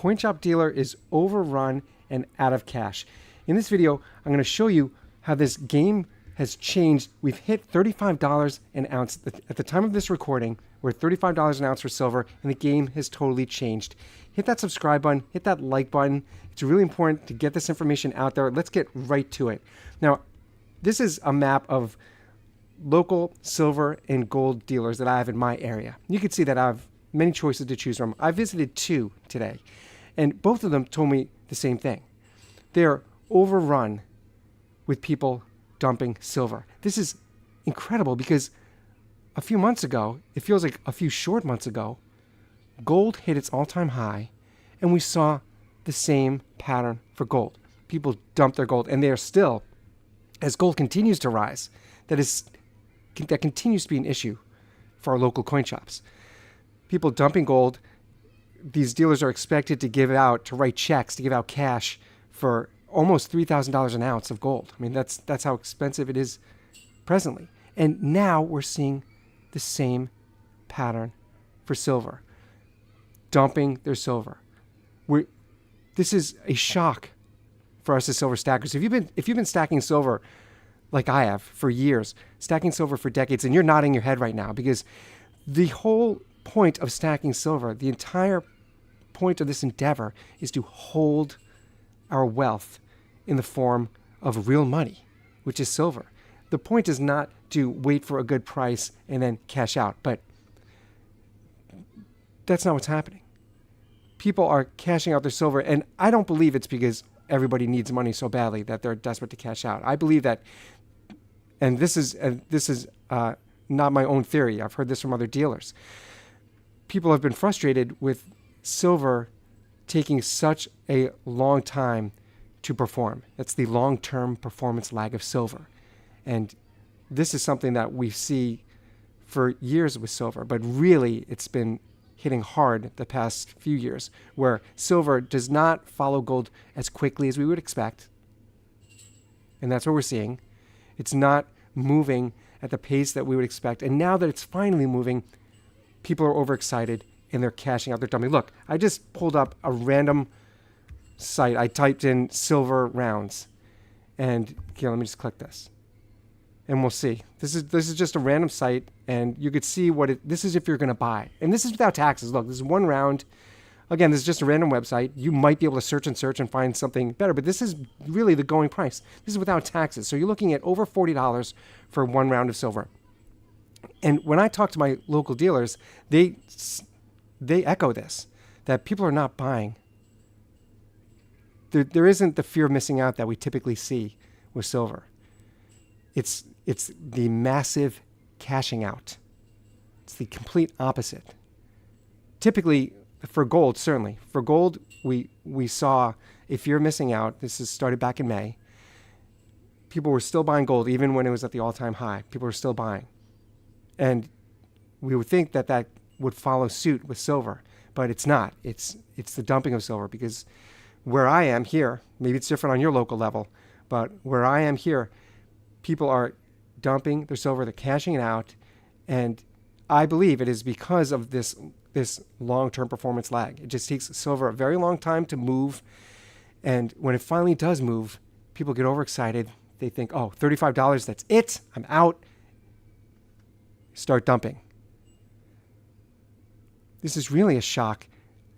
CoinShop dealer is overrun and out of cash. In this video, I'm going to show you how this game has changed. We've hit $35 an ounce. At the time of this recording, we're at $35 an ounce for silver, and the game has totally changed. Hit that subscribe button, hit that like button. It's really important to get this information out there. Let's get right to it. Now, this is a map of local silver and gold dealers that I have in my area. You can see that I have many choices to choose from. I visited 2 today, and both of them told me the same thing. They're overrun with people dumping silver. This is incredible because a few months ago, it feels like a few short months ago, gold hit its all-time high, and we saw the same pattern for gold. People dump their gold, and they are still, as gold continues to rise, that continues to be an issue for our local coin shops. People dumping gold. These dealers are expected to write checks, to give out cash for almost $3,000 an ounce of gold. I mean, that's how expensive it is presently. And now we're seeing the same pattern for silver, dumping their silver. This is a shock for us as silver stackers. If you've been stacking silver like I have for years, stacking silver for decades, and you're nodding your head right now because the whole point of stacking silver, the entire point of this endeavor is to hold our wealth in the form of real money, which is silver. The point is not to wait for a good price and then cash out, but that's not what's happening. People are cashing out their silver, and I don't believe it's because everybody needs money so badly that they're desperate to cash out. I believe that, and this is not my own theory. I've heard this from other dealers. People have been frustrated with silver taking such a long time to perform. That's the long-term performance lag of silver. And this is something that we see for years with silver, but really it's been hitting hard the past few years, where silver does not follow gold as quickly as we would expect. And that's what we're seeing. It's not moving at the pace that we would expect. And now that it's finally moving, people are overexcited and they're cashing out their dummy. Look, I just pulled up a random site. I typed in silver rounds. And here, let me just click this. And we'll see. This is just a random site, and you could see this is if you're going to buy. And this is without taxes. Look, this is one round. Again, this is just a random website. You might be able to search and find something better, but this is really the going price. This is without taxes. So you're looking at over $40 for one round of silver. And when I talk to my local dealers, they echo this, that people are not buying. There isn't the fear of missing out that we typically see with silver. It's the massive cashing out. It's the complete opposite. Typically, for gold, certainly. For gold, we saw a fear of missing out. This has started back in May. People were still buying gold, even when it was at the all-time high. People were still buying. And we would think that would follow suit with silver, but it's not. It's the dumping of silver, because where I am here, maybe it's different on your local level, but where I am here, people are dumping their silver, they're cashing it out, and I believe it is because of this long-term performance lag. It just takes silver a very long time to move, and when it finally does move, people get overexcited. They think, oh, $35, that's it, I'm out. Start dumping. This is really a shock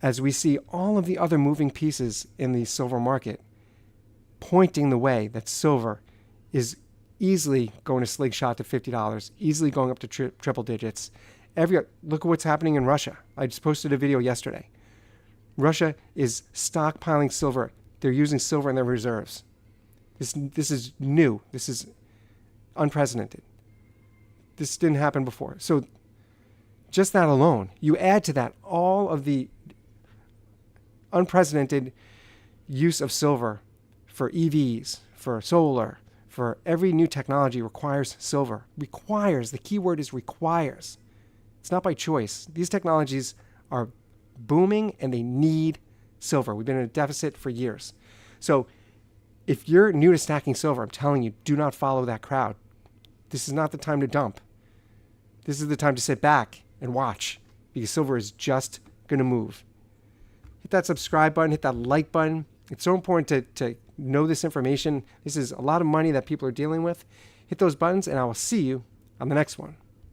as we see all of the other moving pieces in the silver market pointing the way that silver is easily going to slingshot to $50, easily going up to triple digits. Look at what's happening in Russia. I just posted a video yesterday. Russia is stockpiling silver. They're using silver in their reserves. This is new. This is unprecedented. This didn't happen before. So just that alone, you add to that all of the unprecedented use of silver for EVs, for solar, for every new technology requires silver. Requires. The key word is requires. It's not by choice. These technologies are booming and they need silver. We've been in a deficit for years. So if you're new to stacking silver, I'm telling you, do not follow that crowd. This is not the time to dump. This is the time to sit back and watch, because silver is just going to move. hit that subscribe button, hit that like button. It's so important to know this information. This is a lot of money that people are dealing with. Hit those buttons, and I will see you on the next one.